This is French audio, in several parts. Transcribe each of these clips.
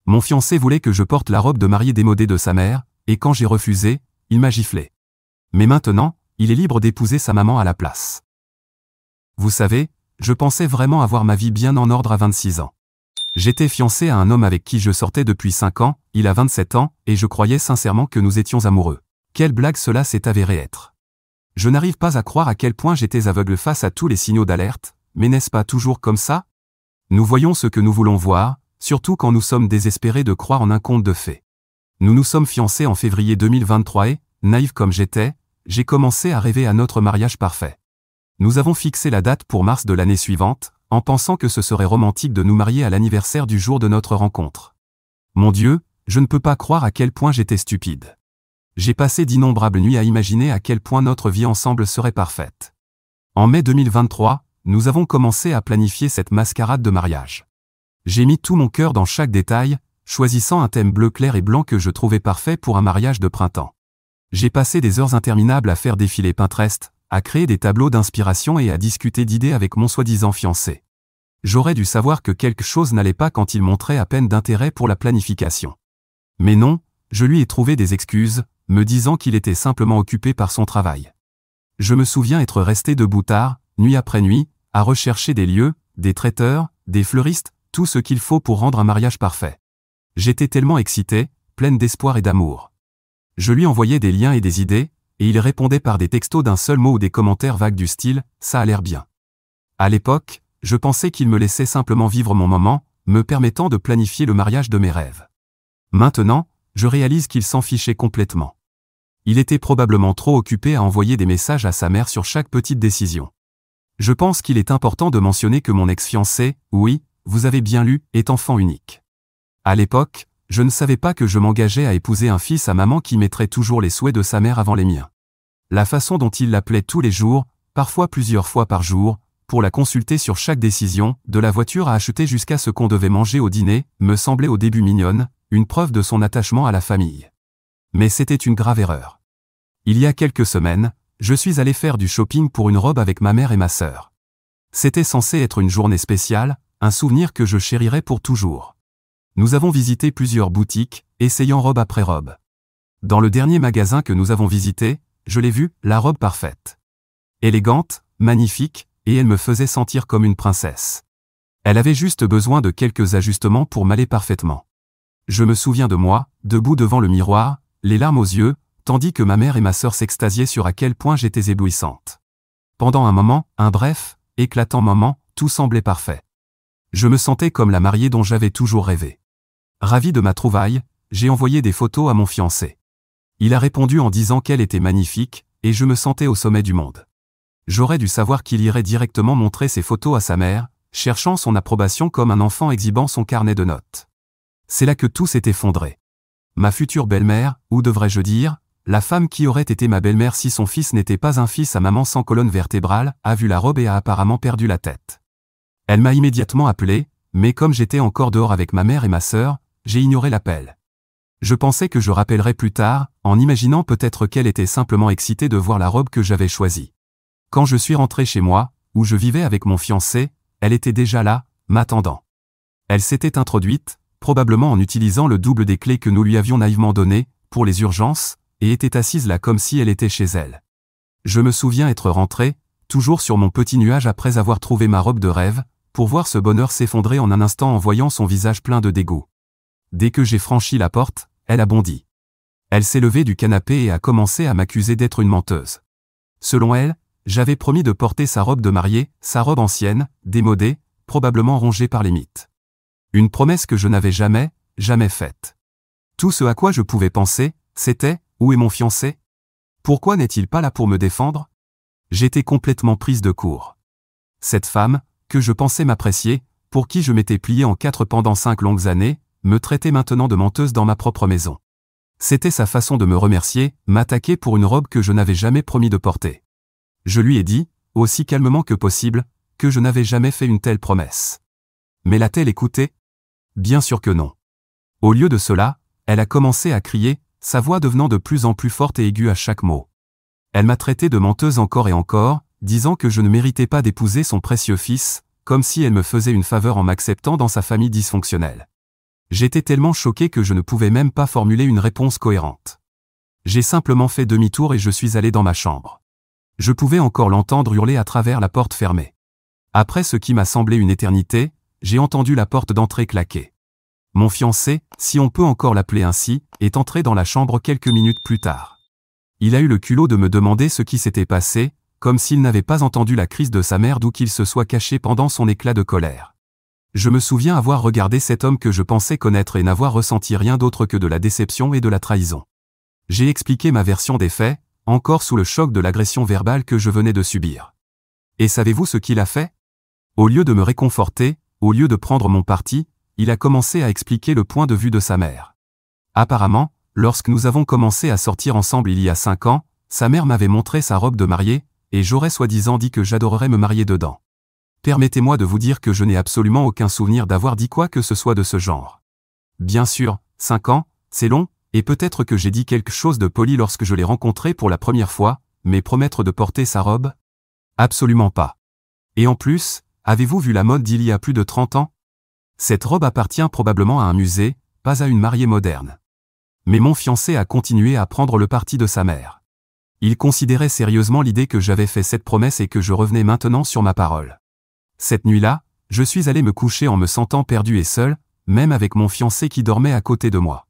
Mon fiancé voulait que je porte la robe de mariée démodée de sa mère, et quand j'ai refusé, il m'a giflé. Mais maintenant, il est libre d'épouser sa maman à la place. Vous savez, je pensais vraiment avoir ma vie bien en ordre à 26 ans. J'étais fiancé à un homme avec qui je sortais depuis 5 ans, il a 27 ans, et je croyais sincèrement que nous étions amoureux. Quelle blague cela s'est avéré être. Je n'arrive pas à croire à quel point j'étais aveugle face à tous les signaux d'alerte, mais n'est-ce pas toujours comme ça? Nous voyons ce que nous voulons voir, surtout quand nous sommes désespérés de croire en un conte de fées. Nous nous sommes fiancés en février 2023 et, naïf comme j'étais, j'ai commencé à rêver à notre mariage parfait. Nous avons fixé la date pour mars de l'année suivante, en pensant que ce serait romantique de nous marier à l'anniversaire du jour de notre rencontre. Mon Dieu, je ne peux pas croire à quel point j'étais stupide. J'ai passé d'innombrables nuits à imaginer à quel point notre vie ensemble serait parfaite. En mai 2023, nous avons commencé à planifier cette mascarade de mariage. J'ai mis tout mon cœur dans chaque détail, choisissant un thème bleu clair et blanc que je trouvais parfait pour un mariage de printemps. J'ai passé des heures interminables à faire défiler Pinterest, à créer des tableaux d'inspiration et à discuter d'idées avec mon soi-disant fiancé. J'aurais dû savoir que quelque chose n'allait pas quand il montrait à peine d'intérêt pour la planification. Mais non, je lui ai trouvé des excuses, me disant qu'il était simplement occupé par son travail. Je me souviens être resté debout tard, nuit après nuit, à rechercher des lieux, des traiteurs, des fleuristes, tout ce qu'il faut pour rendre un mariage parfait. J'étais tellement excité, pleine d'espoir et d'amour. Je lui envoyais des liens et des idées, et il répondait par des textos d'un seul mot ou des commentaires vagues du style « ça a l'air bien ». À l'époque, je pensais qu'il me laissait simplement vivre mon moment, me permettant de planifier le mariage de mes rêves. Maintenant, je réalise qu'il s'en fichait complètement. Il était probablement trop occupé à envoyer des messages à sa mère sur chaque petite décision. Je pense qu'il est important de mentionner que mon ex-fiancé, oui, vous avez bien lu, est enfant unique. À l'époque, je ne savais pas que je m'engageais à épouser un fils à maman qui mettrait toujours les souhaits de sa mère avant les miens. La façon dont il l'appelait tous les jours, parfois plusieurs fois par jour, pour la consulter sur chaque décision, de la voiture à acheter jusqu'à ce qu'on devait manger au dîner, me semblait au début mignonne, une preuve de son attachement à la famille. Mais c'était une grave erreur. Il y a quelques semaines, je suis allé faire du shopping pour une robe avec ma mère et ma sœur. C'était censé être une journée spéciale, un souvenir que je chérirais pour toujours. Nous avons visité plusieurs boutiques, essayant robe après robe. Dans le dernier magasin que nous avons visité, je l'ai vue, la robe parfaite. Élégante, magnifique, et elle me faisait sentir comme une princesse. Elle avait juste besoin de quelques ajustements pour m'aller parfaitement. Je me souviens de moi, debout devant le miroir, les larmes aux yeux, tandis que ma mère et ma sœur s'extasiaient sur à quel point j'étais éblouissante. Pendant un moment, un bref, éclatant moment, tout semblait parfait. Je me sentais comme la mariée dont j'avais toujours rêvé. Ravi de ma trouvaille, j'ai envoyé des photos à mon fiancé. Il a répondu en disant qu'elle était magnifique, et je me sentais au sommet du monde. J'aurais dû savoir qu'il irait directement montrer ses photos à sa mère, cherchant son approbation comme un enfant exhibant son carnet de notes. C'est là que tout s'est effondré. Ma future belle-mère, ou devrais-je dire, la femme qui aurait été ma belle-mère si son fils n'était pas un fils à maman sans colonne vertébrale, a vu la robe et a apparemment perdu la tête. Elle m'a immédiatement appelé, mais comme j'étais encore dehors avec ma mère et ma sœur, j'ai ignoré l'appel. Je pensais que je rappellerais plus tard, en imaginant peut-être qu'elle était simplement excitée de voir la robe que j'avais choisie. Quand je suis rentré chez moi, où je vivais avec mon fiancé, elle était déjà là, m'attendant. Elle s'était introduite, probablement en utilisant le double des clés que nous lui avions naïvement données, pour les urgences, et était assise là comme si elle était chez elle. Je me souviens être rentré, toujours sur mon petit nuage après avoir trouvé ma robe de rêve, pour voir ce bonheur s'effondrer en un instant en voyant son visage plein de dégoût. Dès que j'ai franchi la porte, elle a bondi. Elle s'est levée du canapé et a commencé à m'accuser d'être une menteuse. Selon elle, j'avais promis de porter sa robe de mariée, sa robe ancienne, démodée, probablement rongée par les mythes. Une promesse que je n'avais jamais faite. Tout ce à quoi je pouvais penser, c'était « Où est mon fiancé ? Pourquoi n'est-il pas là pour me défendre ?» J'étais complètement prise de court. Cette femme, que je pensais m'apprécier, pour qui je m'étais plié en 4 pendant 5 longues années, me traitait maintenant de menteuse dans ma propre maison. C'était sa façon de me remercier, m'attaquer pour une robe que je n'avais jamais promis de porter. Je lui ai dit, aussi calmement que possible, que je n'avais jamais fait une telle promesse. Mais l'a-t-elle écouté ? Bien sûr que non. Au lieu de cela, elle a commencé à crier, sa voix devenant de plus en plus forte et aiguë à chaque mot. Elle m'a traité de menteuse encore et encore, disant que je ne méritais pas d'épouser son précieux fils, comme si elle me faisait une faveur en m'acceptant dans sa famille dysfonctionnelle. J'étais tellement choqué que je ne pouvais même pas formuler une réponse cohérente. J'ai simplement fait demi-tour et je suis allé dans ma chambre. Je pouvais encore l'entendre hurler à travers la porte fermée. Après ce qui m'a semblé une éternité, j'ai entendu la porte d'entrée claquer. Mon fiancé, si on peut encore l'appeler ainsi, est entré dans la chambre quelques minutes plus tard. Il a eu le culot de me demander ce qui s'était passé, comme s'il n'avait pas entendu la crise de sa mère d'où qu'il se soit caché pendant son éclat de colère. Je me souviens avoir regardé cet homme que je pensais connaître et n'avoir ressenti rien d'autre que de la déception et de la trahison. J'ai expliqué ma version des faits, encore sous le choc de l'agression verbale que je venais de subir. Et savez-vous ce qu'il a fait? Au lieu de me réconforter, au lieu de prendre mon parti, il a commencé à expliquer le point de vue de sa mère. Apparemment, lorsque nous avons commencé à sortir ensemble il y a 5 ans, sa mère m'avait montré sa robe de mariée, et j'aurais soi-disant dit que j'adorerais me marier dedans. Permettez-moi de vous dire que je n'ai absolument aucun souvenir d'avoir dit quoi que ce soit de ce genre. Bien sûr, 5 ans, c'est long, et peut-être que j'ai dit quelque chose de poli lorsque je l'ai rencontré pour la première fois, mais promettre de porter sa robe? Absolument pas. Et en plus, avez-vous vu la mode d'il y a plus de 30 ans? Cette robe appartient probablement à un musée, pas à une mariée moderne. Mais mon fiancé a continué à prendre le parti de sa mère. Il considérait sérieusement l'idée que j'avais fait cette promesse et que je revenais maintenant sur ma parole. Cette nuit-là, je suis allé me coucher en me sentant perdu et seul, même avec mon fiancé qui dormait à côté de moi.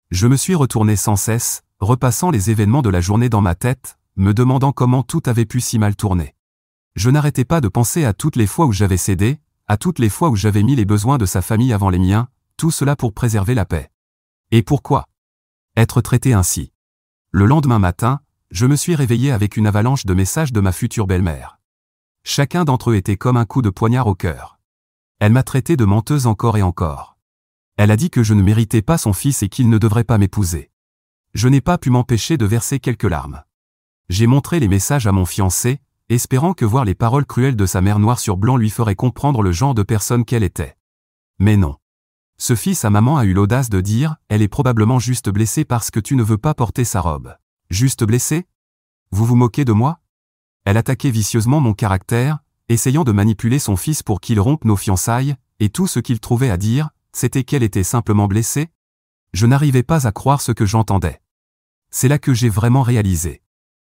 Je me suis retourné sans cesse, repassant les événements de la journée dans ma tête, me demandant comment tout avait pu si mal tourner. Je n'arrêtais pas de penser à toutes les fois où j'avais cédé, à toutes les fois où j'avais mis les besoins de sa famille avant les miens, tout cela pour préserver la paix. Et pourquoi être traité ainsi? Le lendemain matin, je me suis réveillé avec une avalanche de messages de ma future belle-mère. Chacun d'entre eux était comme un coup de poignard au cœur. Elle m'a traité de menteuse encore et encore. Elle a dit que je ne méritais pas son fils et qu'il ne devrait pas m'épouser. Je n'ai pas pu m'empêcher de verser quelques larmes. J'ai montré les messages à mon fiancé, espérant que voir les paroles cruelles de sa mère noir sur blanc lui ferait comprendre le genre de personne qu'elle était. Mais non. Ce fils à maman a eu l'audace de dire « Elle est probablement juste blessée parce que tu ne veux pas porter sa robe. » Juste blessée? Vous vous moquez de moi? Elle attaquait vicieusement mon caractère, essayant de manipuler son fils pour qu'il rompe nos fiançailles, et tout ce qu'il trouvait à dire, c'était qu'elle était simplement blessée? Je n'arrivais pas à croire ce que j'entendais. C'est là que j'ai vraiment réalisé.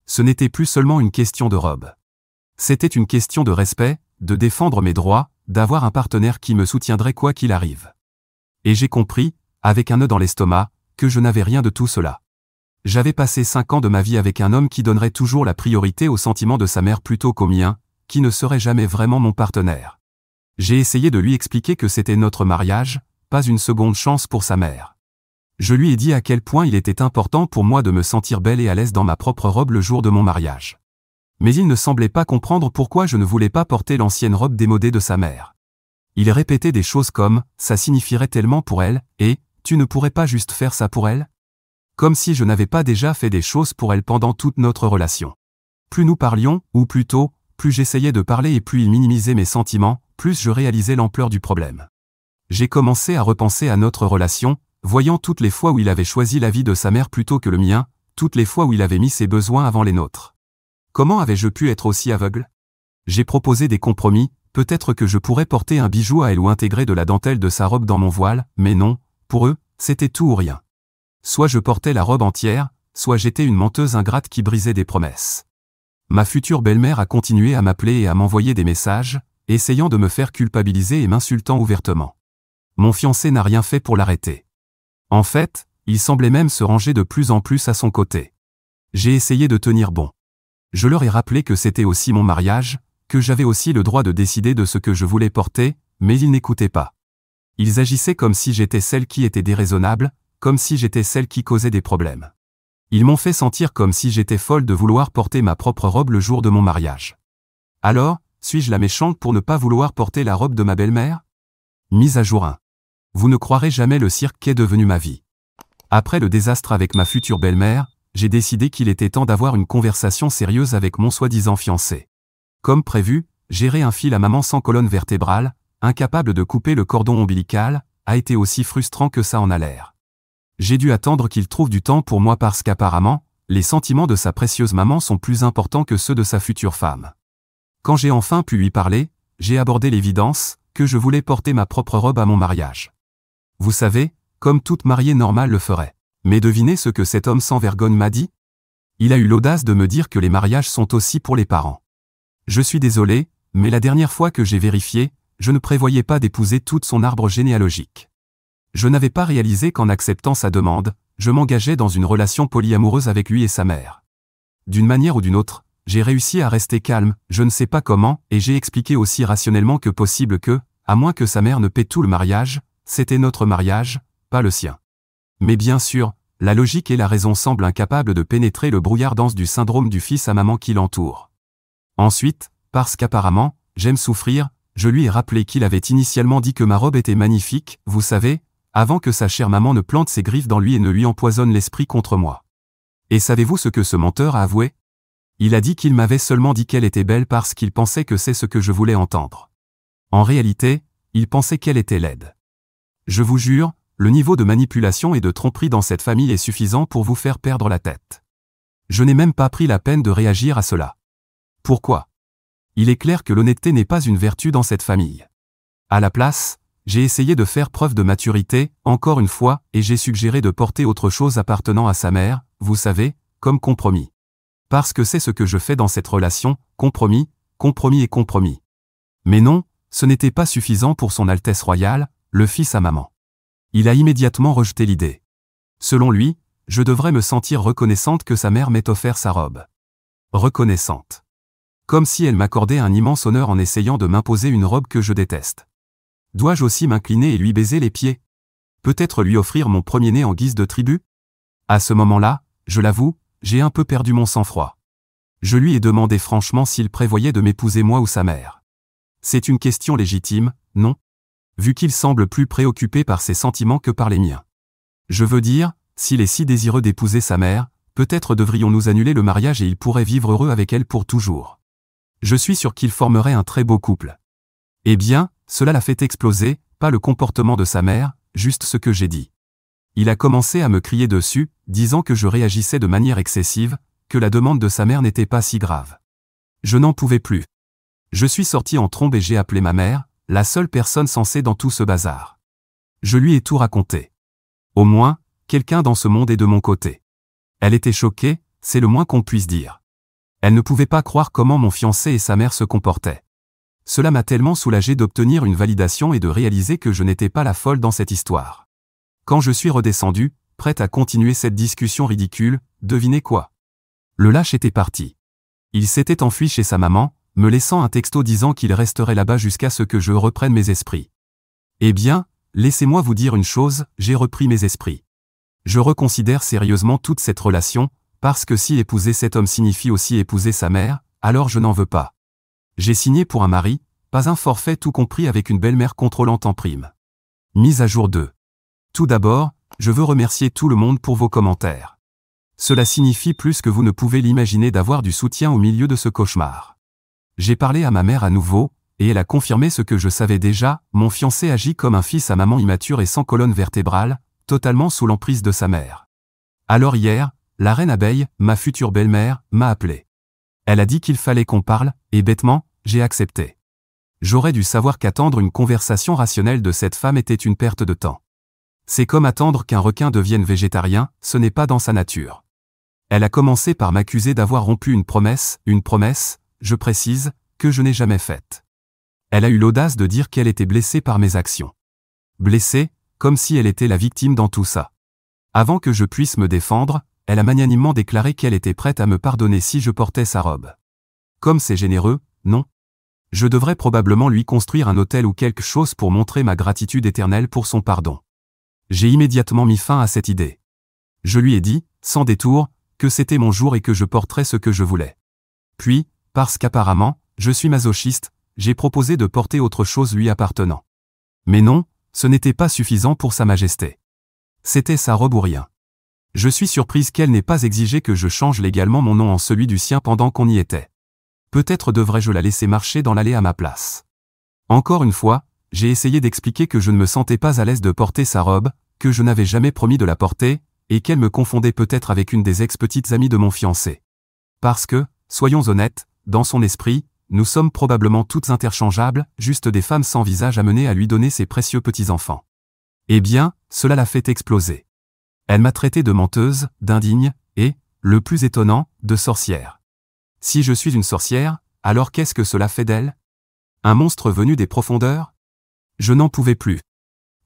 Ce n'était plus seulement une question de robe. C'était une question de respect, de défendre mes droits, d'avoir un partenaire qui me soutiendrait quoi qu'il arrive. Et j'ai compris, avec un nœud dans l'estomac, que je n'avais rien de tout cela. J'avais passé 5 ans de ma vie avec un homme qui donnerait toujours la priorité aux sentiments de sa mère plutôt qu'aux miens, qui ne serait jamais vraiment mon partenaire. J'ai essayé de lui expliquer que c'était notre mariage, pas une seconde chance pour sa mère. Je lui ai dit à quel point il était important pour moi de me sentir belle et à l'aise dans ma propre robe le jour de mon mariage. Mais il ne semblait pas comprendre pourquoi je ne voulais pas porter l'ancienne robe démodée de sa mère. Il répétait des choses comme « ça signifierait tellement pour elle » et « tu ne pourrais pas juste faire ça pour elle ?» Comme si je n'avais pas déjà fait des choses pour elle pendant toute notre relation. Plus nous parlions, ou plutôt, plus j'essayais de parler et plus il minimisait mes sentiments, plus je réalisais l'ampleur du problème. J'ai commencé à repenser à notre relation, voyant toutes les fois où il avait choisi la vie de sa mère plutôt que le mien, toutes les fois où il avait mis ses besoins avant les nôtres. Comment avais-je pu être aussi aveugle? J'ai proposé des compromis, peut-être que je pourrais porter un bijou à elle ou intégrer de la dentelle de sa robe dans mon voile, mais non, pour eux, c'était tout ou rien. Soit je portais la robe entière, soit j'étais une menteuse ingrate qui brisait des promesses. Ma future belle-mère a continué à m'appeler et à m'envoyer des messages, essayant de me faire culpabiliser et m'insultant ouvertement. Mon fiancé n'a rien fait pour l'arrêter. En fait, il semblait même se ranger de plus en plus à son côté. J'ai essayé de tenir bon. Je leur ai rappelé que c'était aussi mon mariage, que j'avais aussi le droit de décider de ce que je voulais porter, mais ils n'écoutaient pas. Ils agissaient comme si j'étais celle qui était déraisonnable, comme si j'étais celle qui causait des problèmes. Ils m'ont fait sentir comme si j'étais folle de vouloir porter ma propre robe le jour de mon mariage. Alors, suis-je la méchante pour ne pas vouloir porter la robe de ma belle-mère? Mise à jour 1. Vous ne croirez jamais le cirque qu'est devenu ma vie. Après le désastre avec ma future belle-mère, j'ai décidé qu'il était temps d'avoir une conversation sérieuse avec mon soi-disant fiancé. Comme prévu, gérer un fil à maman sans colonne vertébrale, incapable de couper le cordon ombilical, a été aussi frustrant que ça en a l'air. J'ai dû attendre qu'il trouve du temps pour moi parce qu'apparemment, les sentiments de sa précieuse maman sont plus importants que ceux de sa future femme. Quand j'ai enfin pu lui parler, j'ai abordé l'évidence que je voulais porter ma propre robe à mon mariage. Vous savez, comme toute mariée normale le ferait. Mais devinez ce que cet homme sans vergogne m'a dit? Il a eu l'audace de me dire que les mariages sont aussi pour les parents. Je suis désolé, mais la dernière fois que j'ai vérifié, je ne prévoyais pas d'épouser toute son arbre généalogique. Je n'avais pas réalisé qu'en acceptant sa demande, je m'engageais dans une relation polyamoureuse avec lui et sa mère. D'une manière ou d'une autre, j'ai réussi à rester calme, je ne sais pas comment, et j'ai expliqué aussi rationnellement que possible que, à moins que sa mère ne paie tout le mariage, c'était notre mariage, pas le sien. Mais bien sûr, la logique et la raison semblent incapables de pénétrer le brouillard dense du syndrome du fils à maman qui l'entoure. Ensuite, parce qu'apparemment, j'aime souffrir, je lui ai rappelé qu'il avait initialement dit que ma robe était magnifique, vous savez, avant que sa chère maman ne plante ses griffes dans lui et ne lui empoisonne l'esprit contre moi. Et savez-vous ce que ce menteur a avoué? Il a dit qu'il m'avait seulement dit qu'elle était belle parce qu'il pensait que c'est ce que je voulais entendre. En réalité, il pensait qu'elle était laide. Je vous jure, le niveau de manipulation et de tromperie dans cette famille est suffisant pour vous faire perdre la tête. Je n'ai même pas pris la peine de réagir à cela. Pourquoi? Il est clair que l'honnêteté n'est pas une vertu dans cette famille. À la place, j'ai essayé de faire preuve de maturité, encore une fois, et j'ai suggéré de porter autre chose appartenant à sa mère, vous savez, comme compromis. Parce que c'est ce que je fais dans cette relation, compromis, compromis et compromis. Mais non, ce n'était pas suffisant pour son Altesse royale, le fils à maman. Il a immédiatement rejeté l'idée. Selon lui, je devrais me sentir reconnaissante que sa mère m'ait offert sa robe. Reconnaissante. Comme si elle m'accordait un immense honneur en essayant de m'imposer une robe que je déteste. Dois-je aussi m'incliner et lui baiser les pieds? Peut-être lui offrir mon premier-né en guise de tribut? À ce moment-là, je l'avoue, j'ai un peu perdu mon sang-froid. Je lui ai demandé franchement s'il prévoyait de m'épouser moi ou sa mère. C'est une question légitime, non? Vu qu'il semble plus préoccupé par ses sentiments que par les miens. Je veux dire, s'il est si désireux d'épouser sa mère, peut-être devrions-nous annuler le mariage et il pourrait vivre heureux avec elle pour toujours. Je suis sûr qu'il formerait un très beau couple. Eh bien, cela l'a fait exploser, pas le comportement de sa mère, juste ce que j'ai dit. Il a commencé à me crier dessus, disant que je réagissais de manière excessive, que la demande de sa mère n'était pas si grave. Je n'en pouvais plus. Je suis sorti en trombe et j'ai appelé ma mère, la seule personne censée dans tout ce bazar. Je lui ai tout raconté. Au moins, quelqu'un dans ce monde est de mon côté. Elle était choquée, c'est le moins qu'on puisse dire. Elle ne pouvait pas croire comment mon fiancé et sa mère se comportaient. Cela m'a tellement soulagé d'obtenir une validation et de réaliser que je n'étais pas la folle dans cette histoire. Quand je suis redescendu, prête à continuer cette discussion ridicule, devinez quoi? Le lâche était parti. Il s'était enfui chez sa maman, me laissant un texto disant qu'il resterait là-bas jusqu'à ce que je reprenne mes esprits. Eh bien, laissez-moi vous dire une chose, j'ai repris mes esprits. Je reconsidère sérieusement toute cette relation, parce que si épouser cet homme signifie aussi épouser sa mère, alors je n'en veux pas. J'ai signé pour un mari, pas un forfait tout compris avec une belle-mère contrôlante en prime. Mise à jour 2. Tout d'abord, je veux remercier tout le monde pour vos commentaires. Cela signifie plus que vous ne pouvez l'imaginer d'avoir du soutien au milieu de ce cauchemar. J'ai parlé à ma mère à nouveau, et elle a confirmé ce que je savais déjà, mon fiancé agit comme un fils à maman immature et sans colonne vertébrale, totalement sous l'emprise de sa mère. Alors hier, la reine abeille, ma future belle-mère, m'a appelé. Elle a dit qu'il fallait qu'on parle, et bêtement, j'ai accepté. J'aurais dû savoir qu'attendre une conversation rationnelle de cette femme était une perte de temps. C'est comme attendre qu'un requin devienne végétarien, ce n'est pas dans sa nature. Elle a commencé par m'accuser d'avoir rompu une promesse, je précise, que je n'ai jamais faite. Elle a eu l'audace de dire qu'elle était blessée par mes actions. Blessée, comme si elle était la victime dans tout ça. Avant que je puisse me défendre, elle a magnanimement déclaré qu'elle était prête à me pardonner si je portais sa robe. Comme c'est généreux, non? Je devrais probablement lui construire un autel ou quelque chose pour montrer ma gratitude éternelle pour son pardon. J'ai immédiatement mis fin à cette idée. Je lui ai dit, sans détour, que c'était mon jour et que je porterais ce que je voulais. Puis, parce qu'apparemment, je suis masochiste, j'ai proposé de porter autre chose lui appartenant. Mais non, ce n'était pas suffisant pour Sa Majesté. C'était sa robe ou rien. Je suis surprise qu'elle n'ait pas exigé que je change légalement mon nom en celui du sien pendant qu'on y était. Peut-être devrais-je la laisser marcher dans l'allée à ma place. Encore une fois, j'ai essayé d'expliquer que je ne me sentais pas à l'aise de porter sa robe, que je n'avais jamais promis de la porter, et qu'elle me confondait peut-être avec une des ex-petites amies de mon fiancé. Parce que, soyons honnêtes, dans son esprit, nous sommes probablement toutes interchangeables, juste des femmes sans visage amenées à lui donner ses précieux petits-enfants. Eh bien, cela l'a fait exploser. Elle m'a traité de menteuse, d'indigne, et, le plus étonnant, de sorcière. Si je suis une sorcière, alors qu'est-ce que cela fait d'elle? Un monstre venu des profondeurs? Je n'en pouvais plus.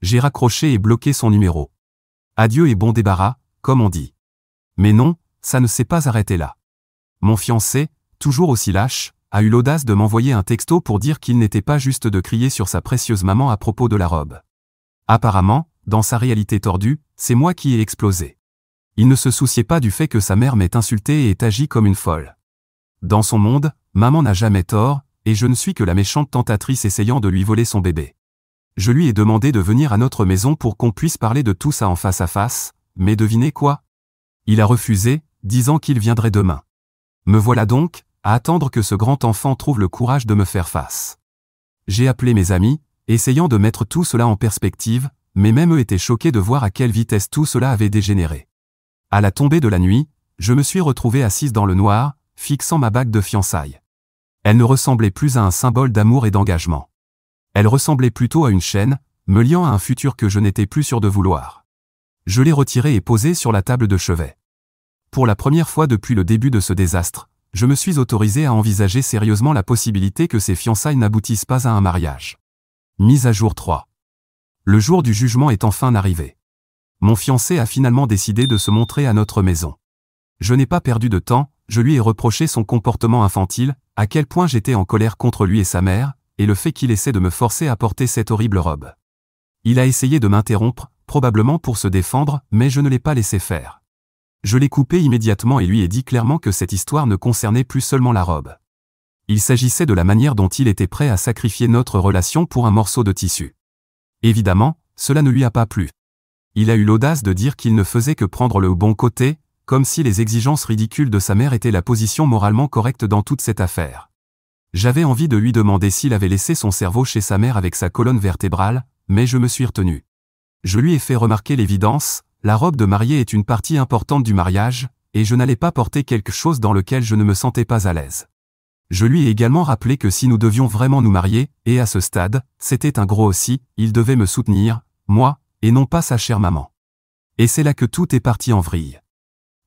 J'ai raccroché et bloqué son numéro. Adieu et bon débarras, comme on dit. Mais non, ça ne s'est pas arrêté là. Mon fiancé, toujours aussi lâche, a eu l'audace de m'envoyer un texto pour dire qu'il n'était pas juste de crier sur sa précieuse maman à propos de la robe. Apparemment, dans sa réalité tordue, c'est moi qui ai explosé. Il ne se souciait pas du fait que sa mère m'ait insulté et ait agi comme une folle. Dans son monde, maman n'a jamais tort, et je ne suis que la méchante tentatrice essayant de lui voler son bébé. Je lui ai demandé de venir à notre maison pour qu'on puisse parler de tout ça en face à face, mais devinez quoi? Il a refusé, disant qu'il viendrait demain. Me voilà donc, à attendre que ce grand enfant trouve le courage de me faire face. J'ai appelé mes amis, essayant de mettre tout cela en perspective, mais même eux étaient choqués de voir à quelle vitesse tout cela avait dégénéré. À la tombée de la nuit, je me suis retrouvée assise dans le noir, fixant ma bague de fiançailles. Elle ne ressemblait plus à un symbole d'amour et d'engagement. Elle ressemblait plutôt à une chaîne, me liant à un futur que je n'étais plus sûr de vouloir. Je l'ai retirée et posée sur la table de chevet. Pour la première fois depuis le début de ce désastre, je me suis autorisé à envisager sérieusement la possibilité que ces fiançailles n'aboutissent pas à un mariage. Mise à jour 3. Le jour du jugement est enfin arrivé. Mon fiancé a finalement décidé de se montrer à notre maison. Je n'ai pas perdu de temps, je lui ai reproché son comportement infantile, à quel point j'étais en colère contre lui et sa mère, et le fait qu'il essaie de me forcer à porter cette horrible robe. Il a essayé de m'interrompre, probablement pour se défendre, mais je ne l'ai pas laissé faire. Je l'ai coupé immédiatement et lui ai dit clairement que cette histoire ne concernait plus seulement la robe. Il s'agissait de la manière dont il était prêt à sacrifier notre relation pour un morceau de tissu. Évidemment, cela ne lui a pas plu. Il a eu l'audace de dire qu'il ne faisait que prendre le bon côté, comme si les exigences ridicules de sa mère étaient la position moralement correcte dans toute cette affaire. J'avais envie de lui demander s'il avait laissé son cerveau chez sa mère avec sa colonne vertébrale, mais je me suis retenu. Je lui ai fait remarquer l'évidence, la robe de mariée est une partie importante du mariage, et je n'allais pas porter quelque chose dans lequel je ne me sentais pas à l'aise. Je lui ai également rappelé que si nous devions vraiment nous marier, et à ce stade, c'était un gros aussi, il devait me soutenir, moi, et non pas sa chère maman. Et c'est là que tout est parti en vrille.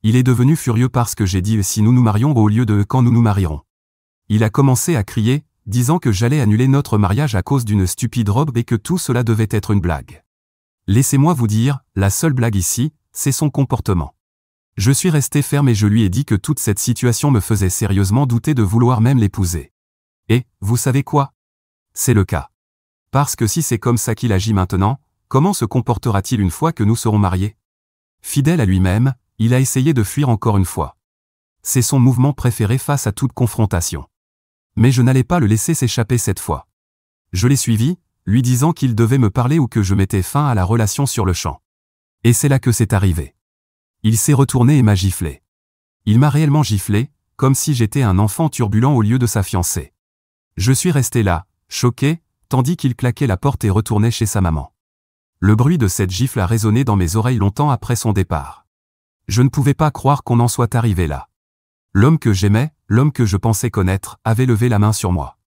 Il est devenu furieux parce que j'ai dit si nous nous marions au lieu de quand nous nous marierons. Il a commencé à crier, disant que j'allais annuler notre mariage à cause d'une stupide robe et que tout cela devait être une blague. Laissez-moi vous dire, la seule blague ici, c'est son comportement. Je suis resté ferme et je lui ai dit que toute cette situation me faisait sérieusement douter de vouloir même l'épouser. Et, vous savez quoi? C'est le cas. Parce que si c'est comme ça qu'il agit maintenant, comment se comportera-t-il une fois que nous serons mariés? Fidèle à lui-même, il a essayé de fuir encore une fois. C'est son mouvement préféré face à toute confrontation. Mais je n'allais pas le laisser s'échapper cette fois. Je l'ai suivi, lui disant qu'il devait me parler ou que je mettais fin à la relation sur le champ. Et c'est là que c'est arrivé. Il s'est retourné et m'a giflé. Il m'a réellement giflé, comme si j'étais un enfant turbulent au lieu de sa fiancée. Je suis resté là, choqué, tandis qu'il claquait la porte et retournait chez sa maman. Le bruit de cette gifle a résonné dans mes oreilles longtemps après son départ. Je ne pouvais pas croire qu'on en soit arrivé là. L'homme que j'aimais, l'homme que je pensais connaître, avait levé la main sur moi.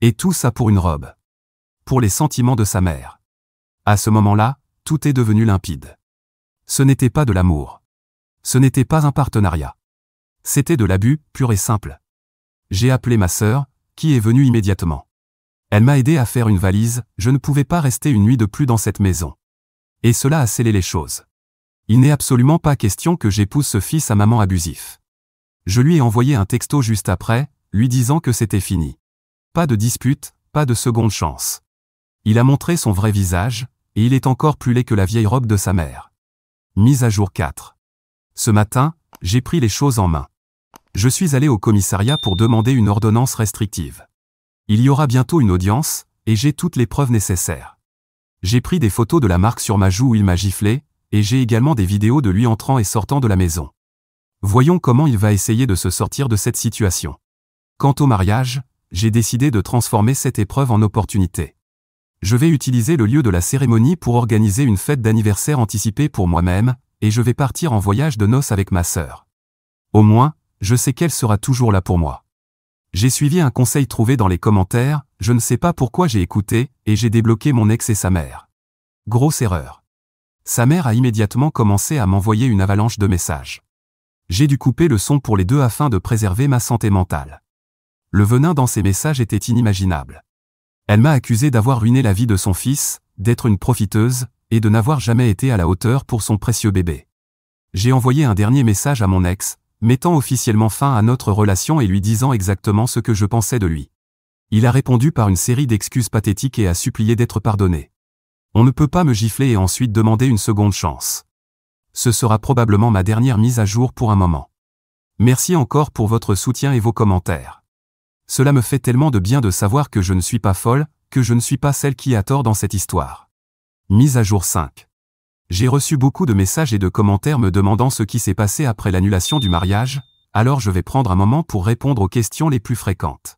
Et tout ça pour une robe. Pour les sentiments de sa mère. À ce moment-là, tout est devenu limpide. Ce n'était pas de l'amour. Ce n'était pas un partenariat. C'était de l'abus, pur et simple. J'ai appelé ma sœur, qui est venue immédiatement. Elle m'a aidé à faire une valise, je ne pouvais pas rester une nuit de plus dans cette maison. Et cela a scellé les choses. Il n'est absolument pas question que j'épouse ce fils à maman abusif. Je lui ai envoyé un texto juste après, lui disant que c'était fini. Pas de dispute, pas de seconde chance. Il a montré son vrai visage, et il est encore plus laid que la vieille robe de sa mère. Mise à jour 4. Ce matin, j'ai pris les choses en main. Je suis allé au commissariat pour demander une ordonnance restrictive. Il y aura bientôt une audience, et j'ai toutes les preuves nécessaires. J'ai pris des photos de la marque sur ma joue où il m'a giflé, et j'ai également des vidéos de lui entrant et sortant de la maison. Voyons comment il va essayer de se sortir de cette situation. Quant au mariage, j'ai décidé de transformer cette épreuve en opportunité. Je vais utiliser le lieu de la cérémonie pour organiser une fête d'anniversaire anticipée pour moi-même, et je vais partir en voyage de noces avec ma sœur. Au moins, je sais qu'elle sera toujours là pour moi. J'ai suivi un conseil trouvé dans les commentaires, je ne sais pas pourquoi j'ai écouté, et j'ai débloqué mon ex et sa mère. Grosse erreur. Sa mère a immédiatement commencé à m'envoyer une avalanche de messages. J'ai dû couper le son pour les deux afin de préserver ma santé mentale. Le venin dans ces messages était inimaginable. Elle m'a accusé d'avoir ruiné la vie de son fils, d'être une profiteuse, et de n'avoir jamais été à la hauteur pour son précieux bébé. J'ai envoyé un dernier message à mon ex, mettant officiellement fin à notre relation et lui disant exactement ce que je pensais de lui. Il a répondu par une série d'excuses pathétiques et a supplié d'être pardonné. On ne peut pas me gifler et ensuite demander une seconde chance. Ce sera probablement ma dernière mise à jour pour un moment. Merci encore pour votre soutien et vos commentaires. Cela me fait tellement de bien de savoir que je ne suis pas folle, que je ne suis pas celle qui a tort dans cette histoire. Mise à jour 5. J'ai reçu beaucoup de messages et de commentaires me demandant ce qui s'est passé après l'annulation du mariage, alors je vais prendre un moment pour répondre aux questions les plus fréquentes.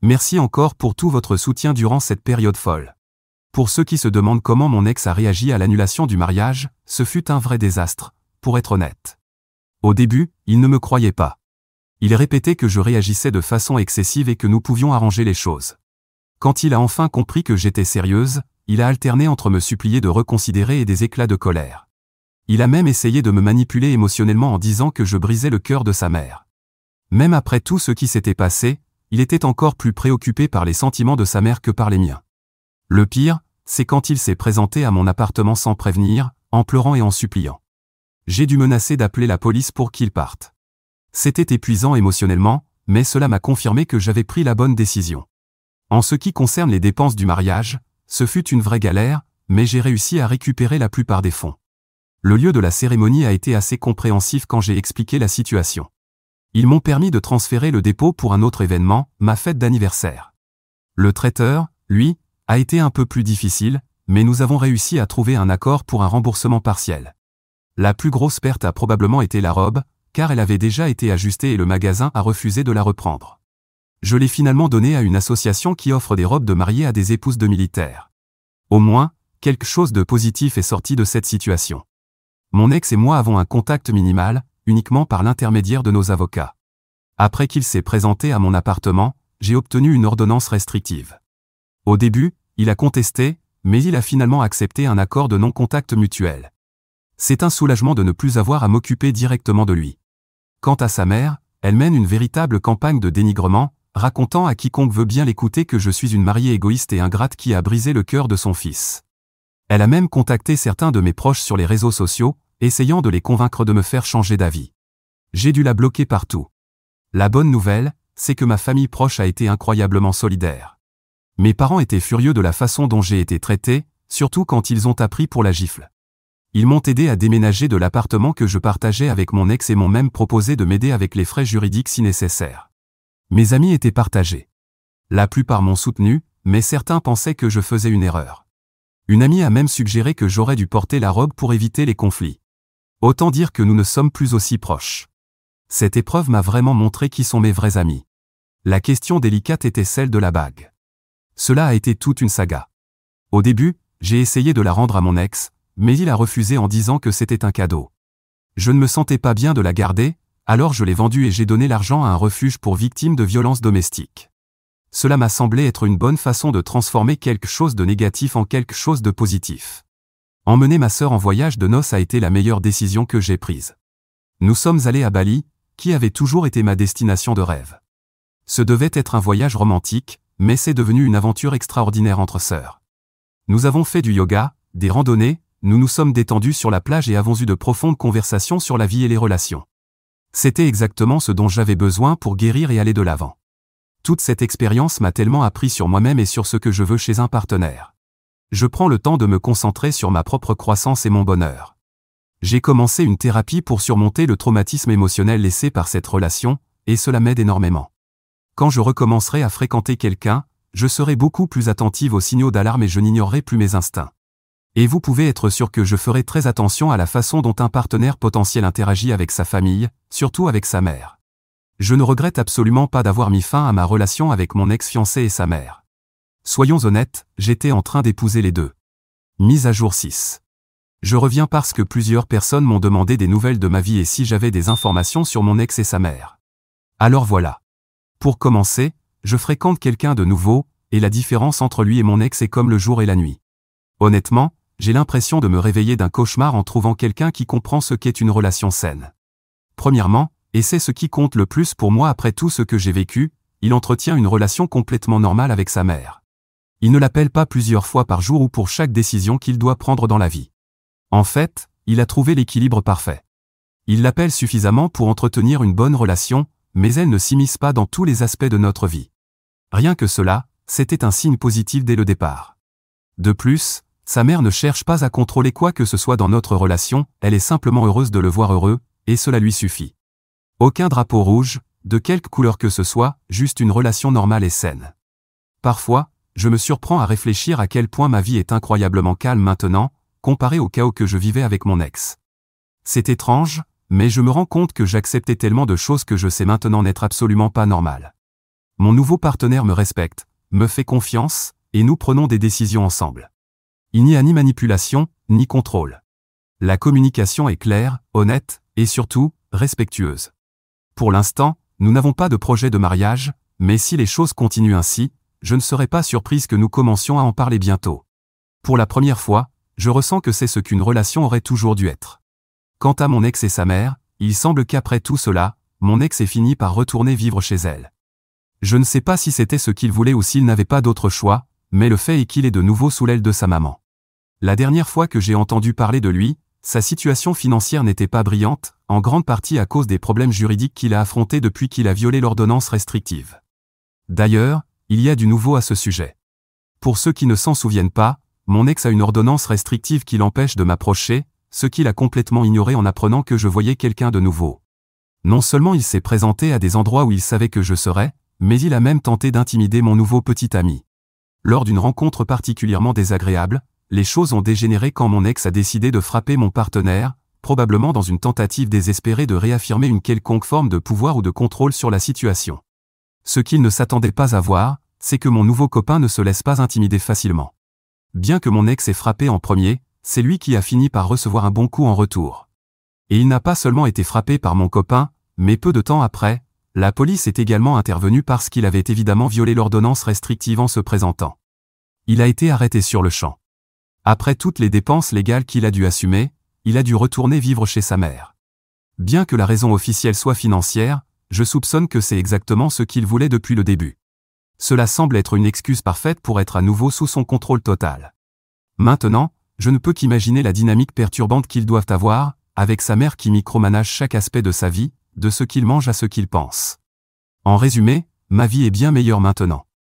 Merci encore pour tout votre soutien durant cette période folle. Pour ceux qui se demandent comment mon ex a réagi à l'annulation du mariage, ce fut un vrai désastre, pour être honnête. Au début, il ne me croyait pas. Il répétait que je réagissais de façon excessive et que nous pouvions arranger les choses. Quand il a enfin compris que j'étais sérieuse, il a alterné entre me supplier de reconsidérer et des éclats de colère. Il a même essayé de me manipuler émotionnellement en disant que je brisais le cœur de sa mère. Même après tout ce qui s'était passé, il était encore plus préoccupé par les sentiments de sa mère que par les miens. Le pire, c'est quand il s'est présenté à mon appartement sans prévenir, en pleurant et en suppliant. J'ai dû menacer d'appeler la police pour qu'il parte. C'était épuisant émotionnellement, mais cela m'a confirmé que j'avais pris la bonne décision. En ce qui concerne les dépenses du mariage, ce fut une vraie galère, mais j'ai réussi à récupérer la plupart des fonds. Le lieu de la cérémonie a été assez compréhensif quand j'ai expliqué la situation. Ils m'ont permis de transférer le dépôt pour un autre événement, ma fête d'anniversaire. Le traiteur, lui, a été un peu plus difficile, mais nous avons réussi à trouver un accord pour un remboursement partiel. La plus grosse perte a probablement été la robe, car elle avait déjà été ajustée et le magasin a refusé de la reprendre. Je l'ai finalement donnée à une association qui offre des robes de mariée à des épouses de militaires. Au moins, quelque chose de positif est sorti de cette situation. Mon ex et moi avons un contact minimal, uniquement par l'intermédiaire de nos avocats. Après qu'il s'est présenté à mon appartement, j'ai obtenu une ordonnance restrictive. Au début, il a contesté, mais il a finalement accepté un accord de non-contact mutuel. C'est un soulagement de ne plus avoir à m'occuper directement de lui. Quant à sa mère, elle mène une véritable campagne de dénigrement, racontant à quiconque veut bien l'écouter que je suis une mariée égoïste et ingrate qui a brisé le cœur de son fils. Elle a même contacté certains de mes proches sur les réseaux sociaux, essayant de les convaincre de me faire changer d'avis. J'ai dû la bloquer partout. La bonne nouvelle, c'est que ma famille proche a été incroyablement solidaire. Mes parents étaient furieux de la façon dont j'ai été traité, surtout quand ils ont appris pour la gifle. Ils m'ont aidé à déménager de l'appartement que je partageais avec mon ex et m'ont même proposé de m'aider avec les frais juridiques si nécessaire. Mes amis étaient partagés. La plupart m'ont soutenu, mais certains pensaient que je faisais une erreur. Une amie a même suggéré que j'aurais dû porter la robe pour éviter les conflits. Autant dire que nous ne sommes plus aussi proches. Cette épreuve m'a vraiment montré qui sont mes vrais amis. La question délicate était celle de la bague. Cela a été toute une saga. Au début, j'ai essayé de la rendre à mon ex, mais il a refusé en disant que c'était un cadeau. Je ne me sentais pas bien de la garder, alors je l'ai vendue et j'ai donné l'argent à un refuge pour victimes de violences domestiques. Cela m'a semblé être une bonne façon de transformer quelque chose de négatif en quelque chose de positif. Emmener ma sœur en voyage de noces a été la meilleure décision que j'ai prise. Nous sommes allés à Bali, qui avait toujours été ma destination de rêve. Ce devait être un voyage romantique, mais c'est devenu une aventure extraordinaire entre sœurs. Nous avons fait du yoga, des randonnées, nous nous sommes détendus sur la plage et avons eu de profondes conversations sur la vie et les relations. C'était exactement ce dont j'avais besoin pour guérir et aller de l'avant. Toute cette expérience m'a tellement appris sur moi-même et sur ce que je veux chez un partenaire. Je prends le temps de me concentrer sur ma propre croissance et mon bonheur. J'ai commencé une thérapie pour surmonter le traumatisme émotionnel laissé par cette relation, et cela m'aide énormément. Quand je recommencerai à fréquenter quelqu'un, je serai beaucoup plus attentive aux signaux d'alarme et je n'ignorerai plus mes instincts. Et vous pouvez être sûr que je ferai très attention à la façon dont un partenaire potentiel interagit avec sa famille, surtout avec sa mère. Je ne regrette absolument pas d'avoir mis fin à ma relation avec mon ex-fiancé et sa mère. Soyons honnêtes, j'étais en train d'épouser les deux. Mise à jour 6. Je reviens parce que plusieurs personnes m'ont demandé des nouvelles de ma vie et si j'avais des informations sur mon ex et sa mère. Alors voilà. Pour commencer, je fréquente quelqu'un de nouveau, et la différence entre lui et mon ex est comme le jour et la nuit. Honnêtement, j'ai l'impression de me réveiller d'un cauchemar en trouvant quelqu'un qui comprend ce qu'est une relation saine. Premièrement, et c'est ce qui compte le plus pour moi après tout ce que j'ai vécu, il entretient une relation complètement normale avec sa mère. Il ne l'appelle pas plusieurs fois par jour ou pour chaque décision qu'il doit prendre dans la vie. En fait, il a trouvé l'équilibre parfait. Il l'appelle suffisamment pour entretenir une bonne relation, mais elle ne s'immisce pas dans tous les aspects de notre vie. Rien que cela, c'était un signe positif dès le départ. De plus, sa mère ne cherche pas à contrôler quoi que ce soit dans notre relation, elle est simplement heureuse de le voir heureux, et cela lui suffit. Aucun drapeau rouge, de quelque couleur que ce soit, juste une relation normale et saine. Parfois, je me surprends à réfléchir à quel point ma vie est incroyablement calme maintenant, comparée au chaos que je vivais avec mon ex. C'est étrange, mais je me rends compte que j'acceptais tellement de choses que je sais maintenant n'être absolument pas normales. Mon nouveau partenaire me respecte, me fait confiance, et nous prenons des décisions ensemble. Il n'y a ni manipulation, ni contrôle. La communication est claire, honnête, et surtout, respectueuse. Pour l'instant, nous n'avons pas de projet de mariage, mais si les choses continuent ainsi, je ne serais pas surprise que nous commencions à en parler bientôt. Pour la première fois, je ressens que c'est ce qu'une relation aurait toujours dû être. Quant à mon ex et sa mère, il semble qu'après tout cela, mon ex ait fini par retourner vivre chez elle. Je ne sais pas si c'était ce qu'il voulait ou s'il n'avait pas d'autre choix, mais le fait est qu'il est de nouveau sous l'aile de sa maman. La dernière fois que j'ai entendu parler de lui, sa situation financière n'était pas brillante, en grande partie à cause des problèmes juridiques qu'il a affrontés depuis qu'il a violé l'ordonnance restrictive. D'ailleurs, il y a du nouveau à ce sujet. Pour ceux qui ne s'en souviennent pas, mon ex a une ordonnance restrictive qui l'empêche de m'approcher, ce qu'il a complètement ignoré en apprenant que je voyais quelqu'un de nouveau. Non seulement il s'est présenté à des endroits où il savait que je serais, mais il a même tenté d'intimider mon nouveau petit ami. Lors d'une rencontre particulièrement désagréable, les choses ont dégénéré quand mon ex a décidé de frapper mon partenaire, probablement dans une tentative désespérée de réaffirmer une quelconque forme de pouvoir ou de contrôle sur la situation. Ce qu'il ne s'attendait pas à voir, c'est que mon nouveau copain ne se laisse pas intimider facilement. Bien que mon ex ait frappé en premier, c'est lui qui a fini par recevoir un bon coup en retour. Et il n'a pas seulement été frappé par mon copain, mais peu de temps après, la police est également intervenue parce qu'il avait évidemment violé l'ordonnance restrictive en se présentant. Il a été arrêté sur le champ. Après toutes les dépenses légales qu'il a dû assumer, il a dû retourner vivre chez sa mère. Bien que la raison officielle soit financière, je soupçonne que c'est exactement ce qu'il voulait depuis le début. Cela semble être une excuse parfaite pour être à nouveau sous son contrôle total. Maintenant, je ne peux qu'imaginer la dynamique perturbante qu'ils doivent avoir, avec sa mère qui micromanage chaque aspect de sa vie, de ce qu'il mange à ce qu'il pense. En résumé, ma vie est bien meilleure maintenant.